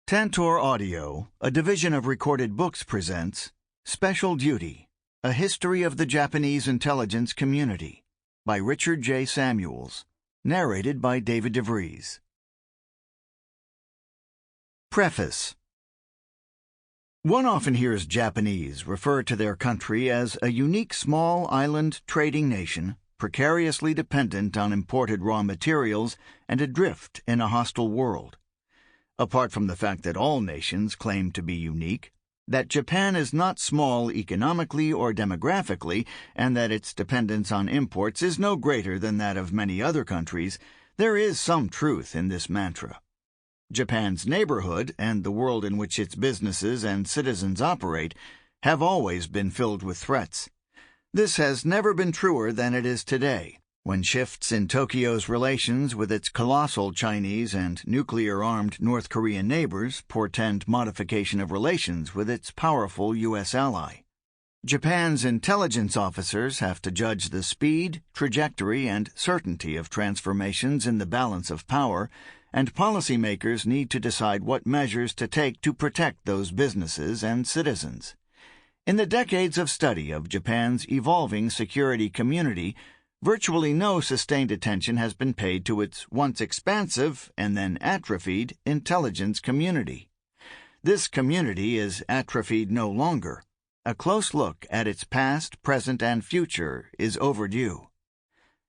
Tantor Audio, a division of Recorded Books, presents Special Duty, A History of the Japanese Intelligence Community by Richard J. Samuels, narrated by David Vries. Preface. One often hears Japanese refer to their country as a unique small island trading nation precariously dependent on imported raw materials and adrift in a hostile world. Apart from the fact that all nations claim to be unique, that Japan is not small economically or demographically, and that its dependence on imports is no greater than that of many other countries, there is some truth in this mantra. Japan's neighborhood and the world in which its businesses and citizens operate have always been filled with threats. This has never been truer than it is today, when shifts in Tokyo's relations with its colossal Chinese and nuclear-armed North Korean neighbors portend modification of relations with its powerful U.S. ally. Japan's intelligence officers have to judge the speed, trajectory, and certainty of transformations in the balance of power, and policymakers need to decide what measures to take to protect those businesses and citizens. In the decades of study of Japan's evolving security community, virtually no sustained attention has been paid to its once expansive and then atrophied intelligence community. This community is atrophied no longer. A close look at its past, present, and future is overdue.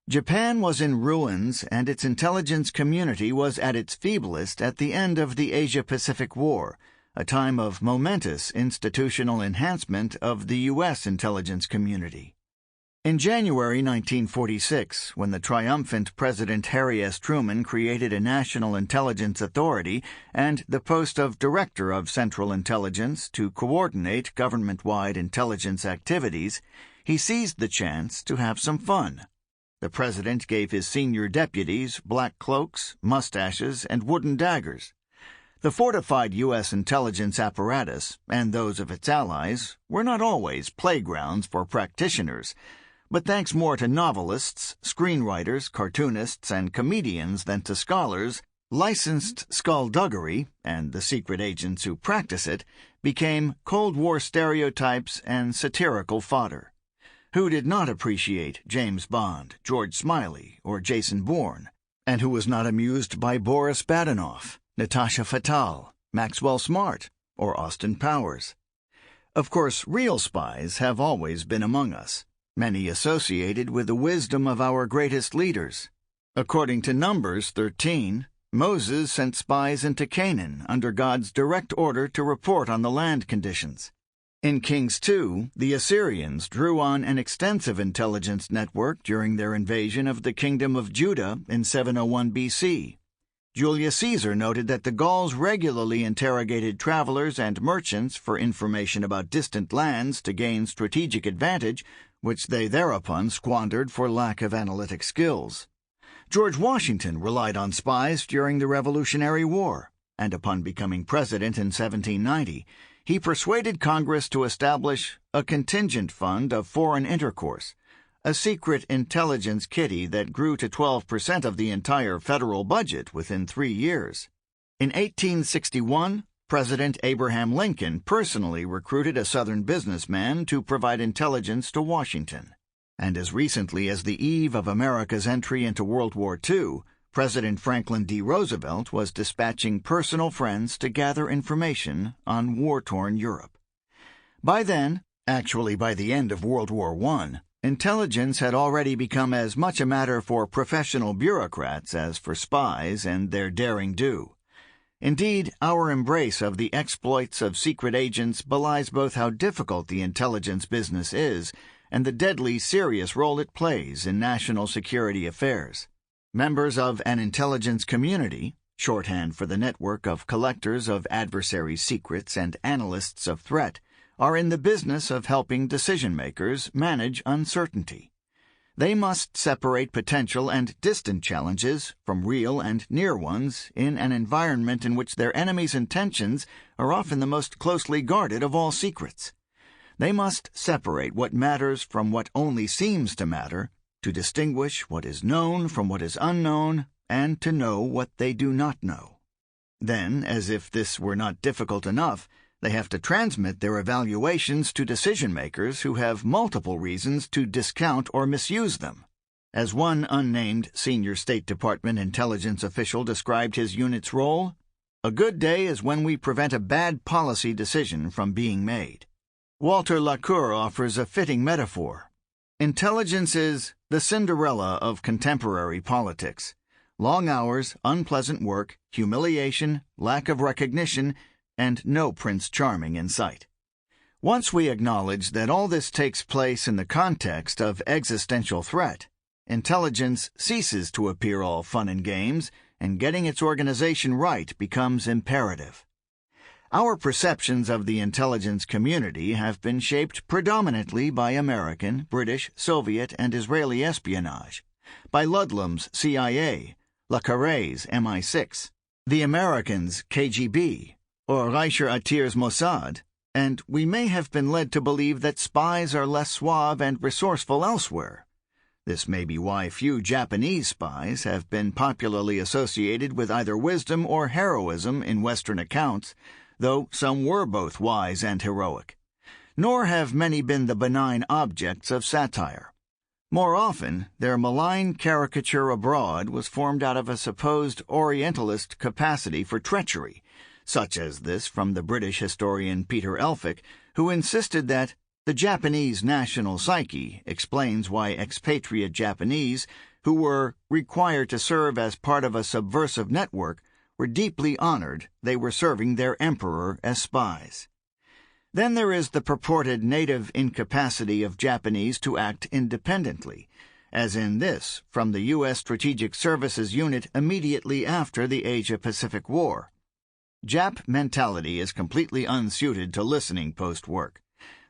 Japan was in ruins, and its intelligence community was at its feeblest at the end of the Asia-Pacific War, a time of momentous institutional enhancement of the U.S. intelligence community. In January 1946, when the triumphant President Harry S. Truman created a National Intelligence Authority and the post of Director of Central Intelligence to coordinate government-wide intelligence activities, he seized the chance to have some fun. The President gave his senior deputies black cloaks, mustaches, and wooden daggers. The fortified U.S. intelligence apparatus, and those of its allies, were not always playgrounds for practitioners, but thanks more to novelists, screenwriters, cartoonists, and comedians than to scholars, licensed skullduggery, and the secret agents who practice it, became Cold War stereotypes and satirical fodder. Who did not appreciate James Bond, George Smiley, or Jason Bourne, and who was not amused by Boris Badenov, Natasha Fatale, Maxwell Smart, or Austin Powers? Of course, real spies have always been among us, many associated with the wisdom of our greatest leaders. According to Numbers 13, Moses sent spies into Canaan under God's direct order to report on the land conditions. In Kings 2, the Assyrians drew on an extensive intelligence network during their invasion of the Kingdom of Judah in 701 BC. Julius Caesar noted that the Gauls regularly interrogated travelers and merchants for information about distant lands to gain strategic advantage, which they thereupon squandered for lack of analytic skills. George Washington relied on spies during the Revolutionary War, and upon becoming president in 1790, he persuaded Congress to establish a contingent fund of foreign intercourse, a secret intelligence kitty that grew to 12% of the entire federal budget within 3 years. In 1861, President Abraham Lincoln personally recruited a Southern businessman to provide intelligence to Washington. And as recently as the eve of America's entry into World War II, President Franklin D. Roosevelt was dispatching personal friends to gather information on war-torn Europe. By then, actually by the end of World War I, intelligence had already become as much a matter for professional bureaucrats as for spies and their daring do. Indeed, our embrace of the exploits of secret agents belies both how difficult the intelligence business is and the deadly serious role it plays in national security affairs. Members of an intelligence community, shorthand for the network of collectors of adversaries' secrets and analysts of threat, are in the business of helping decision-makers manage uncertainty. They must separate potential and distant challenges from real and near ones in an environment in which their enemy's intentions are often the most closely guarded of all secrets. They must separate what matters from what only seems to matter, to distinguish what is known from what is unknown, and to know what they do not know. Then, as if this were not difficult enough, they have to transmit their evaluations to decision-makers who have multiple reasons to discount or misuse them. As one unnamed senior State Department intelligence official described his unit's role, "A good day is when we prevent a bad policy decision from being made." Walter Lacour offers a fitting metaphor. Intelligence is the Cinderella of contemporary politics. Long hours, unpleasant work, humiliation, lack of recognition, and no Prince Charming in sight. Once we acknowledge that all this takes place in the context of existential threat, intelligence ceases to appear all fun and games, and getting its organization right becomes imperative. Our perceptions of the intelligence community have been shaped predominantly by American, British, Soviet, and Israeli espionage, by Ludlum's CIA, Le Carré's MI6, the Americans' KGB, or Reicher Attir's Mossad, and we may have been led to believe that spies are less suave and resourceful elsewhere. This may be why few Japanese spies have been popularly associated with either wisdom or heroism in Western accounts, though some were both wise and heroic. Nor have many been the benign objects of satire. More often, their malign caricature abroad was formed out of a supposed Orientalist capacity for treachery, such as this from the British historian Peter Elphick, who insisted that the Japanese national psyche explains why expatriate Japanese, who were required to serve as part of a subversive network, were deeply honored they were serving their emperor as spies. Then there is the purported native incapacity of Japanese to act independently, as in this from the U.S. Strategic Services Unit immediately after the Asia-Pacific War. Jap mentality is completely unsuited to listening post-work.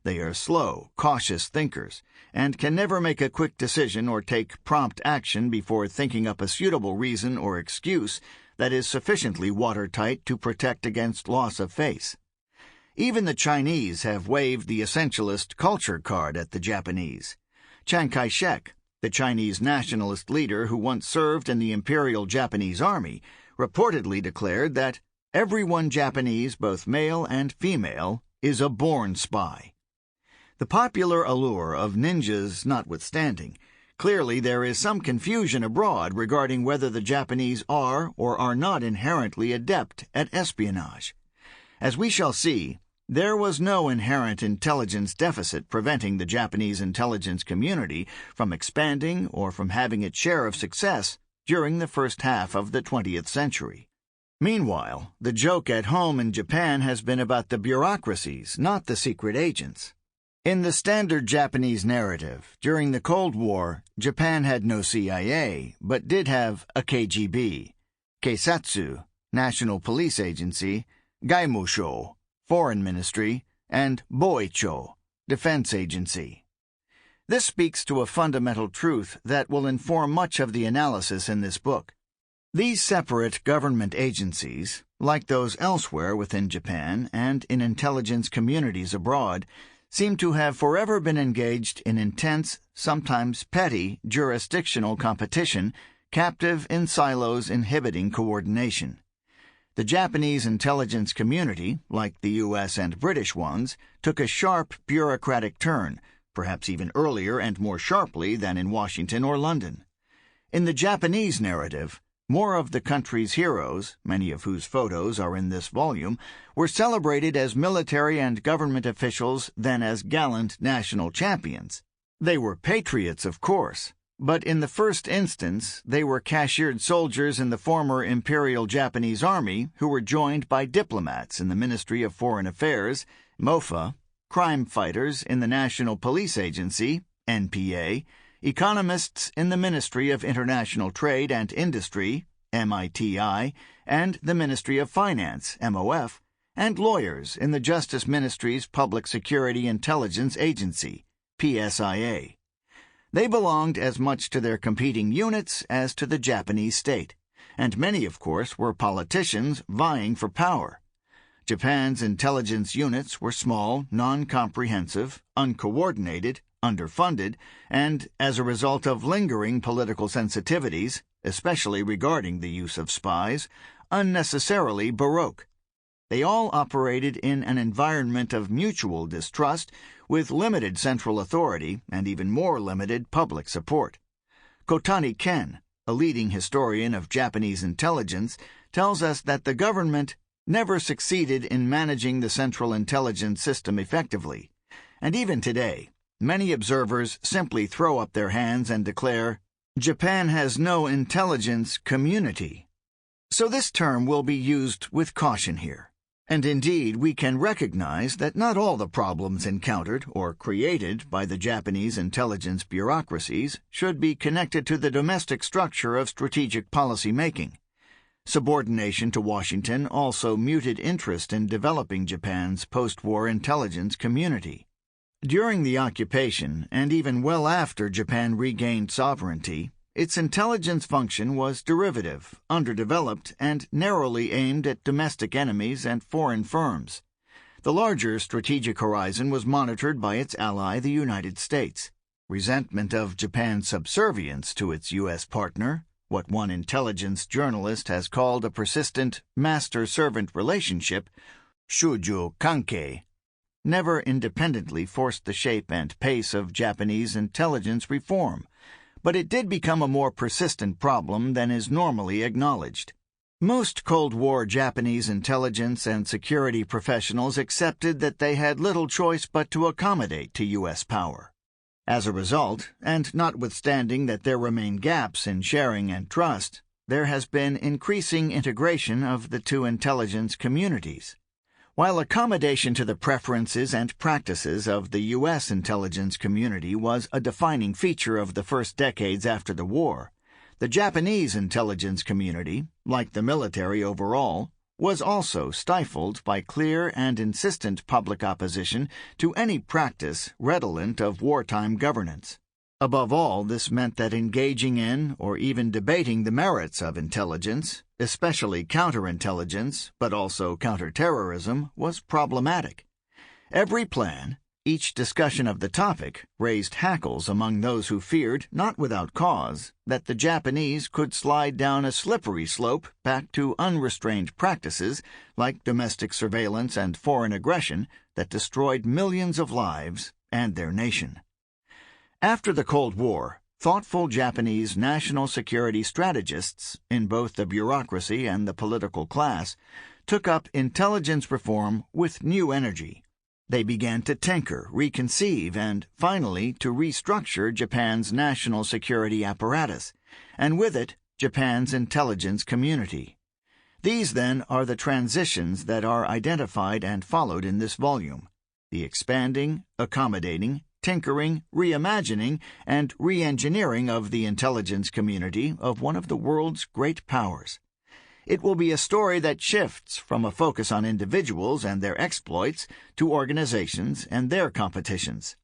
They are slow, cautious thinkers, and can never make a quick decision or take prompt action before thinking up a suitable reason or excuse that is sufficiently watertight to protect against loss of face. Even the Chinese have waved the essentialist culture card at the Japanese. Chiang Kai-shek, the Chinese nationalist leader who once served in the Imperial Japanese Army, reportedly declared that everyone Japanese, both male and female, is a born spy. The popular allure of ninjas notwithstanding, clearly there is some confusion abroad regarding whether the Japanese are or are not inherently adept at espionage. As we shall see, there was no inherent intelligence deficit preventing the Japanese intelligence community from expanding or from having its share of success during the first half of the 20th century. Meanwhile, the joke at home in Japan has been about the bureaucracies, not the secret agents. In the standard Japanese narrative, during the Cold War, Japan had no CIA, but did have a KGB, Keisatsu, National Police Agency, Gaimusho, Foreign Ministry, and Boicho, Defense Agency. This speaks to a fundamental truth that will inform much of the analysis in this book. These separate government agencies, like those elsewhere within Japan and in intelligence communities abroad, seem to have forever been engaged in intense, sometimes petty, jurisdictional competition, captive in silos inhibiting coordination. The Japanese intelligence community, like the U.S. and British ones, took a sharp bureaucratic turn, perhaps even earlier and more sharply than in Washington or London. In the Japanese narrative, more of the country's heroes, many of whose photos are in this volume, were celebrated as military and government officials than as gallant national champions. They were patriots, of course, but in the first instance they were cashiered soldiers in the former Imperial Japanese Army who were joined by diplomats in the Ministry of Foreign Affairs, MOFA, crime fighters in the National Police Agency, NPA, economists in the Ministry of International Trade and Industry, MITI, and the Ministry of Finance, MOF, and lawyers in the Justice Ministry's Public Security Intelligence Agency, PSIA. They belonged as much to their competing units as to the Japanese state, and many, of course, were politicians vying for power. Japan's intelligence units were small, non-comprehensive, uncoordinated, underfunded, and, as a result of lingering political sensitivities, especially regarding the use of spies, unnecessarily baroque. They all operated in an environment of mutual distrust, with limited central authority and even more limited public support. Kotani Ken, a leading historian of Japanese intelligence, tells us that the government never succeeded in managing the central intelligence system effectively, and even today, many observers simply throw up their hands and declare, "Japan has no intelligence community." So this term will be used with caution here. And indeed, we can recognize that not all the problems encountered or created by the Japanese intelligence bureaucracies should be connected to the domestic structure of strategic policy making. Subordination to Washington also muted interest in developing Japan's post-war intelligence community. During the occupation, and even well after Japan regained sovereignty, its intelligence function was derivative, underdeveloped, and narrowly aimed at domestic enemies and foreign firms. The larger strategic horizon was monitored by its ally, the United States. Resentment of Japan's subservience to its U.S. partner, what one intelligence journalist has called a persistent master-servant relationship, shujo kankei, never independently forced the shape and pace of Japanese intelligence reform, but it did become a more persistent problem than is normally acknowledged. Most Cold War Japanese intelligence and security professionals accepted that they had little choice but to accommodate to U.S. power. As a result, and notwithstanding that there remain gaps in sharing and trust, there has been increasing integration of the two intelligence communities. While accommodation to the preferences and practices of the U.S. intelligence community was a defining feature of the first decades after the war, the Japanese intelligence community, like the military overall, was also stifled by clear and insistent public opposition to any practice redolent of wartime governance. Above all, this meant that engaging in or even debating the merits of intelligence, especially counterintelligence, but also counterterrorism, was problematic. Every plan, each discussion of the topic, raised hackles among those who feared, not without cause, that the Japanese could slide down a slippery slope back to unrestrained practices like domestic surveillance and foreign aggression that destroyed millions of lives and their nation. After the Cold War, thoughtful Japanese national security strategists, in both the bureaucracy and the political class, took up intelligence reform with new energy. They began to tinker, reconceive, and, finally, to restructure Japan's national security apparatus, and with it, Japan's intelligence community. These, then, are the transitions that are identified and followed in this volume: the expanding, accommodating, tinkering, reimagining, and re-engineering of the intelligence community of one of the world's great powers. It will be a story that shifts from a focus on individuals and their exploits to organizations and their competitions.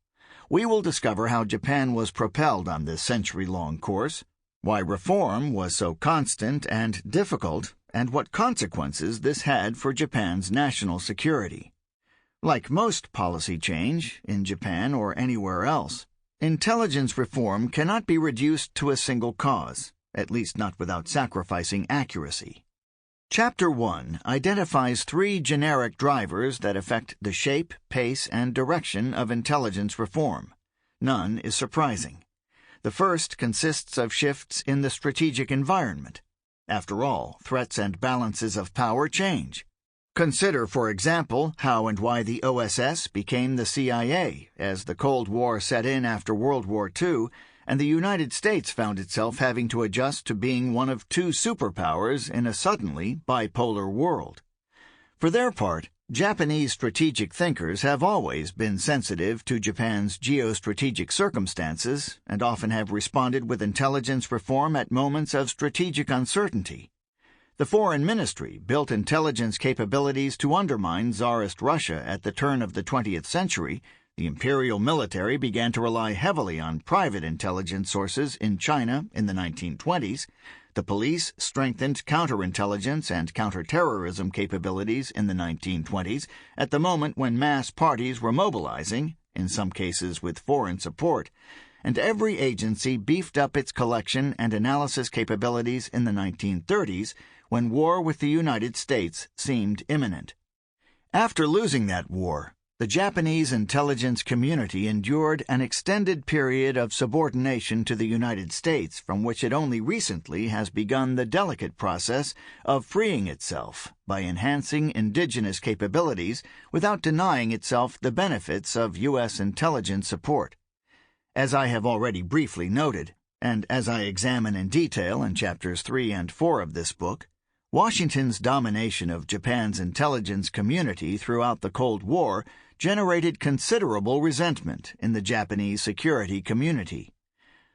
We will discover how Japan was propelled on this century-long course, why reform was so constant and difficult, and what consequences this had for Japan's national security. Like most policy change, in Japan or anywhere else, intelligence reform cannot be reduced to a single cause, at least not without sacrificing accuracy. Chapter 1 identifies 3 generic drivers that affect the shape, pace, and direction of intelligence reform. None is surprising. The first consists of shifts in the strategic environment. After all, threats and balances of power change. Consider, for example, how and why the OSS became the CIA as the Cold War set in after World War II, and the United States found itself having to adjust to being one of 2 superpowers in a suddenly bipolar world. For their part, Japanese strategic thinkers have always been sensitive to Japan's geostrategic circumstances and often have responded with intelligence reform at moments of strategic uncertainty. The Foreign Ministry built intelligence capabilities to undermine Tsarist Russia at the turn of the 20th century. The imperial military began to rely heavily on private intelligence sources in China in the 1920s. The police strengthened counterintelligence and counterterrorism capabilities in the 1920s at the moment when mass parties were mobilizing, in some cases with foreign support, and every agency beefed up its collection and analysis capabilities in the 1930s when war with the United States seemed imminent. After losing that war, the Japanese intelligence community endured an extended period of subordination to the United States from which it only recently has begun the delicate process of freeing itself by enhancing indigenous capabilities without denying itself the benefits of U.S. intelligence support. As I have already briefly noted, and as I examine in detail in chapters 3 and 4 of this book, Washington's domination of Japan's intelligence community throughout the Cold War generated considerable resentment in the Japanese security community.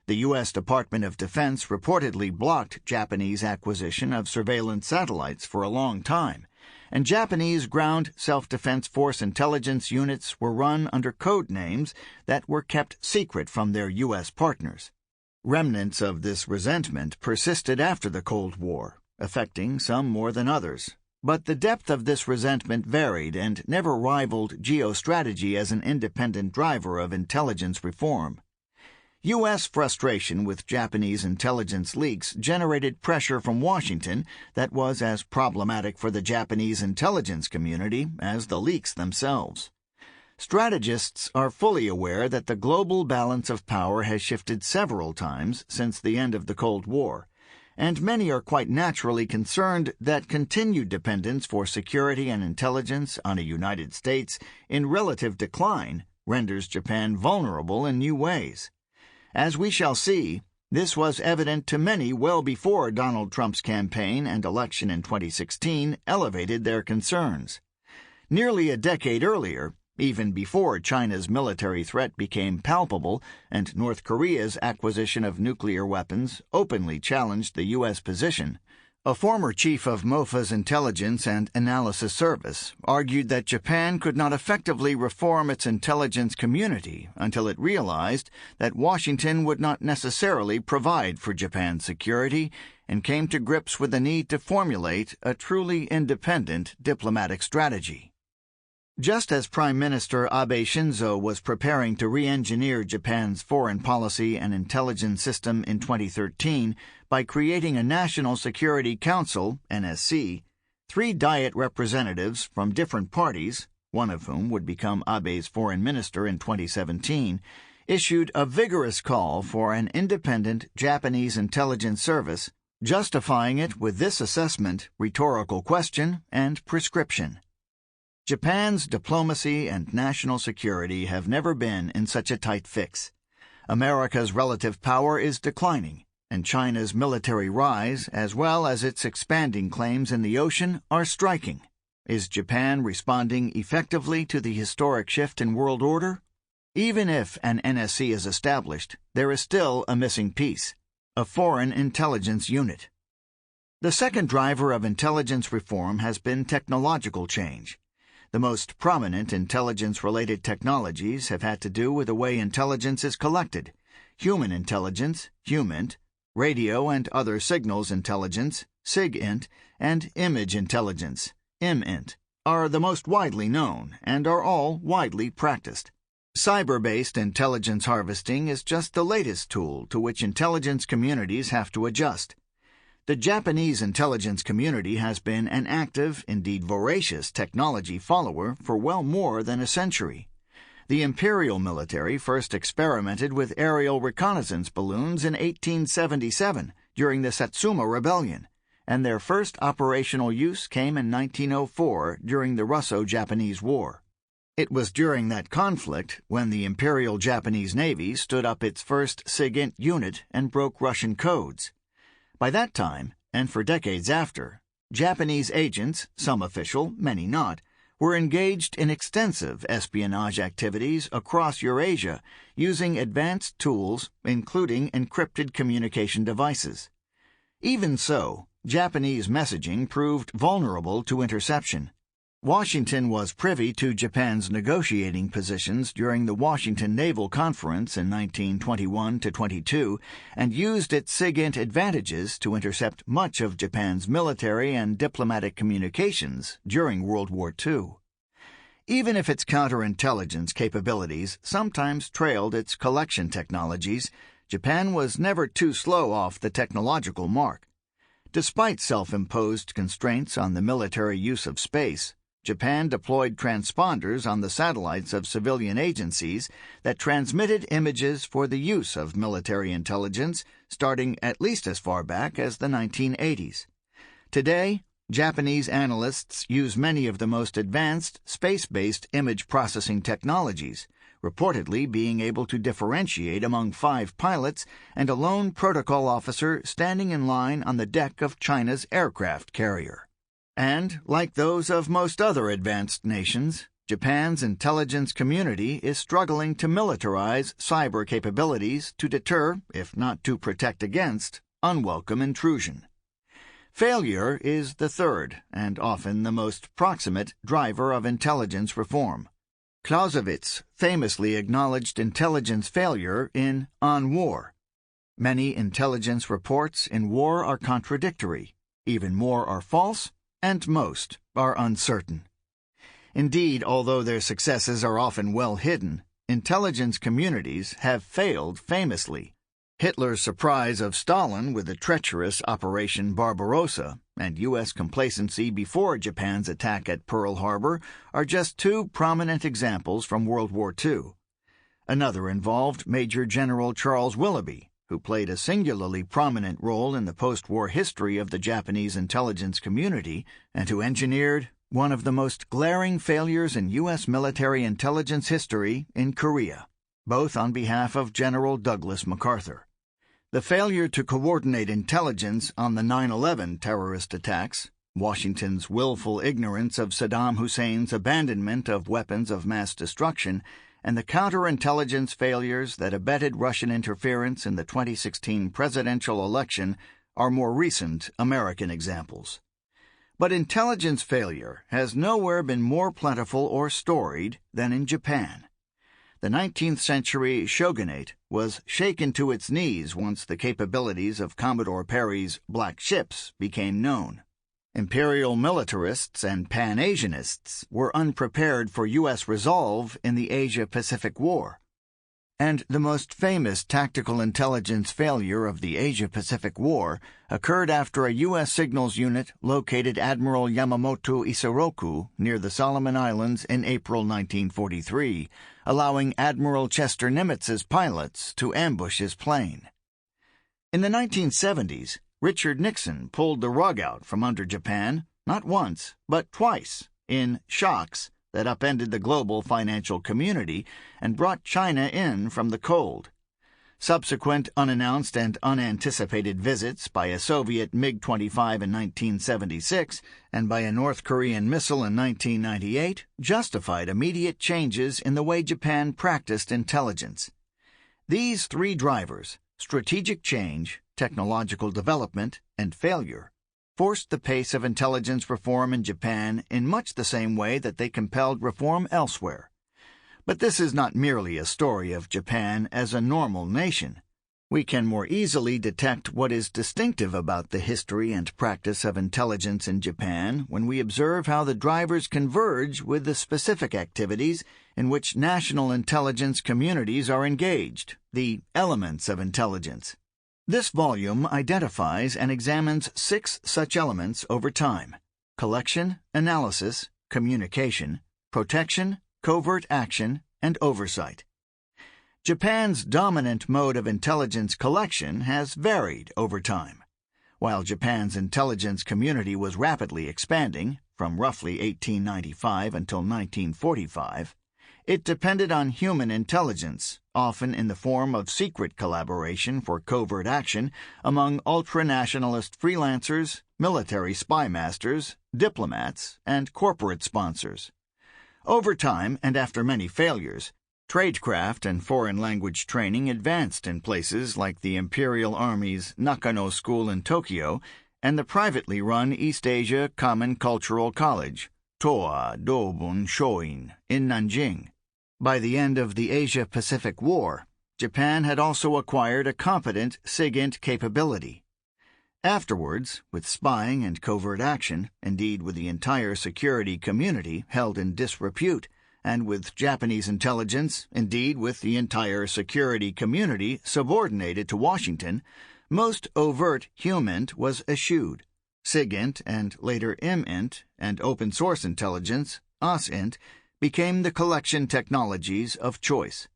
The U.S. Department of Defense reportedly blocked Japanese acquisition of surveillance satellites for a long time, and Japanese ground self-defense force intelligence units were run under code names that were kept secret from their U.S. partners. Remnants of this resentment persisted after the Cold War, affecting some more than others. But the depth of this resentment varied and never rivaled geostrategy as an independent driver of intelligence reform. U.S. frustration with Japanese intelligence leaks generated pressure from Washington that was as problematic for the Japanese intelligence community as the leaks themselves. Strategists are fully aware that the global balance of power has shifted several times since the end of the Cold War, and many are quite naturally concerned that continued dependence for security and intelligence on a United States in relative decline renders Japan vulnerable in new ways. As we shall see, this was evident to many well before Donald Trump's campaign and election in 2016 elevated their concerns. Nearly a decade earlier, even before China's military threat became palpable and North Korea's acquisition of nuclear weapons openly challenged the U.S. position, a former chief of MOFA's Intelligence and Analysis Service argued that Japan could not effectively reform its intelligence community until it realized that Washington would not necessarily provide for Japan's security and came to grips with the need to formulate a truly independent diplomatic strategy. Just as Prime Minister Abe Shinzo was preparing to re-engineer Japan's foreign policy and intelligence system in 2013 by creating a National Security Council, NSC, 3 Diet representatives from different parties, one of whom would become Abe's foreign minister in 2017, issued a vigorous call for an independent Japanese intelligence service, justifying it with this assessment, rhetorical question, and prescription. Japan's diplomacy and national security have never been in such a tight fix. America's relative power is declining, and China's military rise, as well as its expanding claims in the ocean, are striking. Is Japan responding effectively to the historic shift in world order? Even if an NSC is established, there is still a missing piece: a foreign intelligence unit. The second driver of intelligence reform has been technological change. The most prominent intelligence-related technologies have had to do with the way intelligence is collected. Human intelligence, HUMINT, radio and other signals intelligence, SIGINT, and image intelligence, IMINT, are the most widely known and are all widely practiced. Cyber-based intelligence harvesting is just the latest tool to which intelligence communities have to adjust. The Japanese intelligence community has been an active, indeed voracious, technology follower for well more than a century. The imperial military first experimented with aerial reconnaissance balloons in 1877 during the Satsuma Rebellion, and their first operational use came in 1904 during the Russo-Japanese War. It was during that conflict when the Imperial Japanese Navy stood up its first SIGINT unit and broke Russian codes. By that time, and for decades after, Japanese agents, some official, many not, were engaged in extensive espionage activities across Eurasia using advanced tools, including encrypted communication devices. Even so, Japanese messaging proved vulnerable to interception. Washington was privy to Japan's negotiating positions during the Washington Naval Conference in 1921-22 and used its SIGINT advantages to intercept much of Japan's military and diplomatic communications during World War II. Even if its counterintelligence capabilities sometimes trailed its collection technologies, Japan was never too slow off the technological mark. Despite self-imposed constraints on the military use of space, Japan deployed transponders on the satellites of civilian agencies that transmitted images for the use of military intelligence starting at least as far back as the 1980s. Today, Japanese analysts use many of the most advanced space-based image processing technologies, reportedly being able to differentiate among 5 pilots and a lone protocol officer standing in line on the deck of China's aircraft carrier. And, like those of most other advanced nations, Japan's intelligence community is struggling to militarize cyber capabilities to deter, if not to protect against, unwelcome intrusion. Failure is the third, and often the most proximate, driver of intelligence reform. Clausewitz famously acknowledged intelligence failure in On War. Many intelligence reports in war are contradictory, even more are false, and most are uncertain. Indeed, although their successes are often well hidden, intelligence communities have failed famously. Hitler's surprise of Stalin with the treacherous Operation Barbarossa and U.S. complacency before Japan's attack at Pearl Harbor are just 2 prominent examples from World War II. Another involved Major General Charles Willoughby, who played a singularly prominent role in the post-war history of the Japanese intelligence community and who engineered one of the most glaring failures in U.S. military intelligence history in Korea, both on behalf of General Douglas MacArthur. The failure to coordinate intelligence on the 9/11 terrorist attacks, Washington's willful ignorance of Saddam Hussein's abandonment of weapons of mass destruction, and the counterintelligence failures that abetted Russian interference in the 2016 presidential election are more recent American examples. But intelligence failure has nowhere been more plentiful or storied than in Japan. The 19th century shogunate was shaken to its knees once the capabilities of Commodore Perry's black ships became known. Imperial militarists and Pan-Asianists were unprepared for U.S. resolve in the Asia-Pacific War. And the most famous tactical intelligence failure of the Asia-Pacific War occurred after a U.S. signals unit located Admiral Yamamoto Isoroku near the Solomon Islands in April 1943, allowing Admiral Chester Nimitz's pilots to ambush his plane. In the 1970s, Richard Nixon pulled the rug out from under Japan, not once, but twice, in shocks that upended the global financial community and brought China in from the cold. Subsequent unannounced and unanticipated visits by a Soviet MiG-25 in 1976 and by a North Korean missile in 1998 justified immediate changes in the way Japan practiced intelligence. These 3 drivers, strategic change, technological development, and failure, forced the pace of intelligence reform in Japan in much the same way that they compelled reform elsewhere. But this is not merely a story of Japan as a normal nation. We can more easily detect what is distinctive about the history and practice of intelligence in Japan when we observe how the drivers converge with the specific activities in which national intelligence communities are engaged, the elements of intelligence. This volume identifies and examines 6 such elements over time: collection, analysis, communication, protection, covert action, and oversight. Japan's dominant mode of intelligence collection has varied over time. While Japan's intelligence community was rapidly expanding, from roughly 1895 until 1945, it depended on human intelligence, often in the form of secret collaboration for covert action among ultranationalist freelancers, military spy masters, diplomats, and corporate sponsors. Over time, and after many failures, tradecraft and foreign language training advanced in places like the Imperial Army's Nakano School in Tokyo and the privately run East Asia Common Cultural College, Toa Dobun Shoin, in Nanjing. By the end of the Asia-Pacific War, Japan had also acquired a competent SIGINT capability. Afterwards, with spying and covert action, indeed with the entire security community held in disrepute, and with Japanese intelligence, indeed with the entire security community subordinated to Washington, Most overt HUMINT was eschewed. SIGINT and later IMINT and open source intelligence, OSINT, became the collection technologies of choice.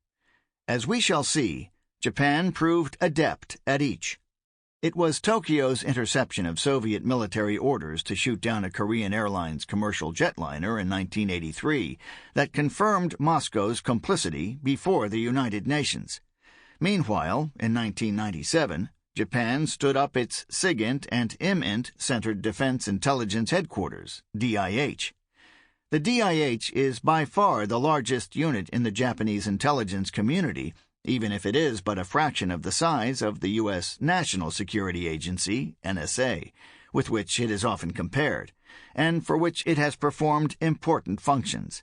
As we shall see, Japan proved adept at each. It was Tokyo's interception of Soviet military orders to shoot down a Korean Airlines commercial jetliner in 1983 that confirmed Moscow's complicity before the United Nations. Meanwhile, in 1997, Japan stood up its SIGINT and IMINT-centered Defense Intelligence Headquarters, DIH. The DIH is by far the largest unit in the Japanese intelligence community, even if it is but a fraction of the size of the U.S. National Security Agency, NSA, with which it is often compared, and for which it has performed important functions.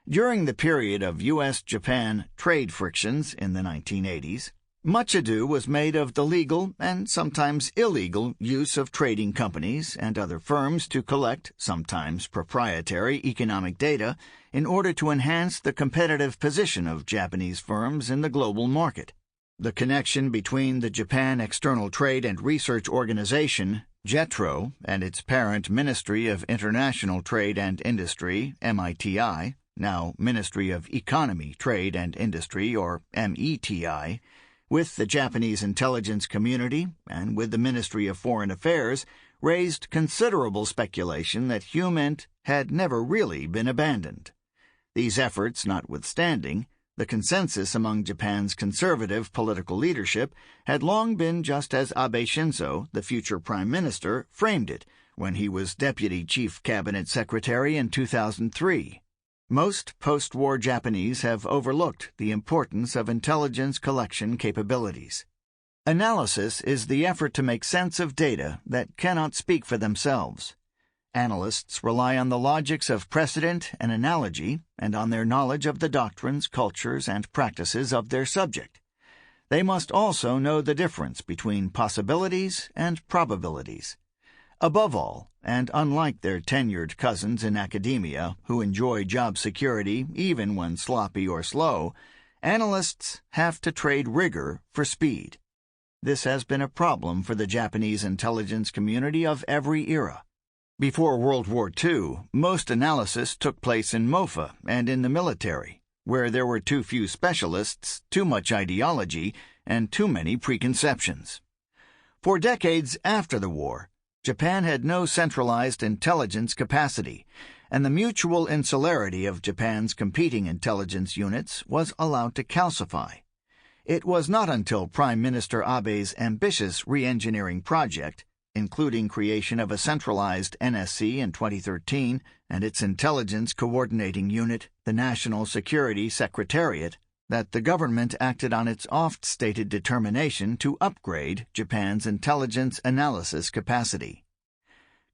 During the period of U.S.-Japan trade frictions in the 1980s, much ado was made of the legal and sometimes illegal use of trading companies and other firms to collect, sometimes proprietary, economic data in order to enhance the competitive position of Japanese firms in the global market. The connection between the Japan External Trade and Research Organization, JETRO, and its parent Ministry of International Trade and Industry, MITI, now Ministry of Economy, Trade and Industry, or METI, with the Japanese intelligence community and with the Ministry of Foreign Affairs, raised considerable speculation that HUMINT had never really been abandoned. These efforts notwithstanding, the consensus among Japan's conservative political leadership had long been just as Abe Shinzo, the future prime minister, framed it when he was deputy chief cabinet secretary in 2003. Most post-war Japanese have overlooked the importance of intelligence collection capabilities. Analysis is the effort to make sense of data that cannot speak for themselves. Analysts rely on the logics of precedent and analogy and on their knowledge of the doctrines, cultures, and practices of their subject. They must also know the difference between possibilities and probabilities. Above all, and unlike their tenured cousins in academia who enjoy job security even when sloppy or slow, analysts have to trade rigor for speed. This has been a problem for the Japanese intelligence community of every era. Before World War II, most analysis took place in MOFA and in the military, where there were too few specialists, too much ideology, and too many preconceptions. For decades after the war, Japan had no centralized intelligence capacity, and the mutual insularity of Japan's competing intelligence units was allowed to calcify. It was not until Prime Minister Abe's ambitious re-engineering project, including creation of a centralized NSC in 2013 and its intelligence coordinating unit, the National Security Secretariat, that the government acted on its oft-stated determination to upgrade Japan's intelligence analysis capacity.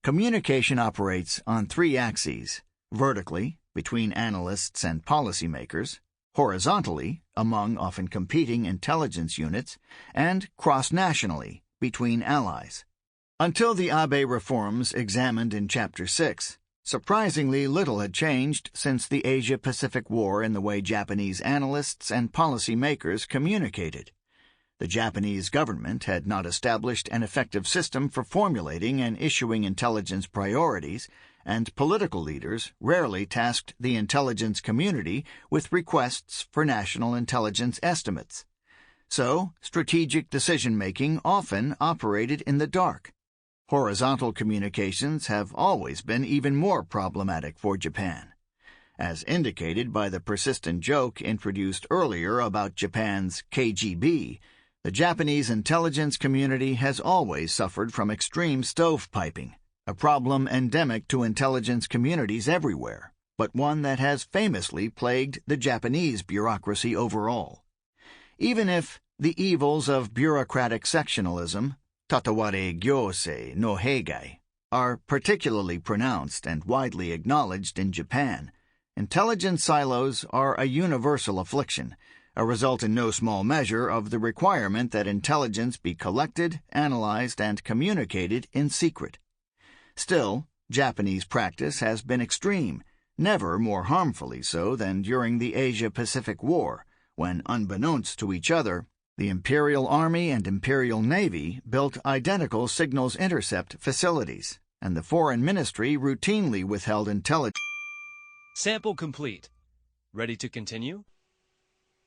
Communication operates on three axes: vertically, between analysts and policymakers, horizontally, among often competing intelligence units, and cross-nationally, between allies. Until the Abe reforms examined in Chapter 6, surprisingly little had changed since the Asia-Pacific War in the way Japanese analysts and policymakers communicated. The Japanese government had not established an effective system for formulating and issuing intelligence priorities, and political leaders rarely tasked the intelligence community with requests for national intelligence estimates. So, strategic decision-making often operated in the dark. Horizontal communications have always been even more problematic for Japan, as indicated by the persistent joke introduced earlier about Japan's KGB. The Japanese intelligence community has always suffered from extreme stovepiping, a problem endemic to intelligence communities everywhere, but one that has famously plagued the Japanese bureaucracy overall. Even if the evils of bureaucratic sectionalism, tataware gyosei no heigai, are particularly pronounced and widely acknowledged in Japan, intelligence silos are a universal affliction, a result in no small measure of the requirement that intelligence be collected, analyzed, and communicated in secret. Still, Japanese practice has been extreme, never more harmfully so than during the Asia-Pacific War, when, unbeknownst to each other, The Imperial Army and Imperial Navy built identical signals intercept facilities, and the Foreign Ministry routinely withheld intelligence. Sample complete. Ready to continue?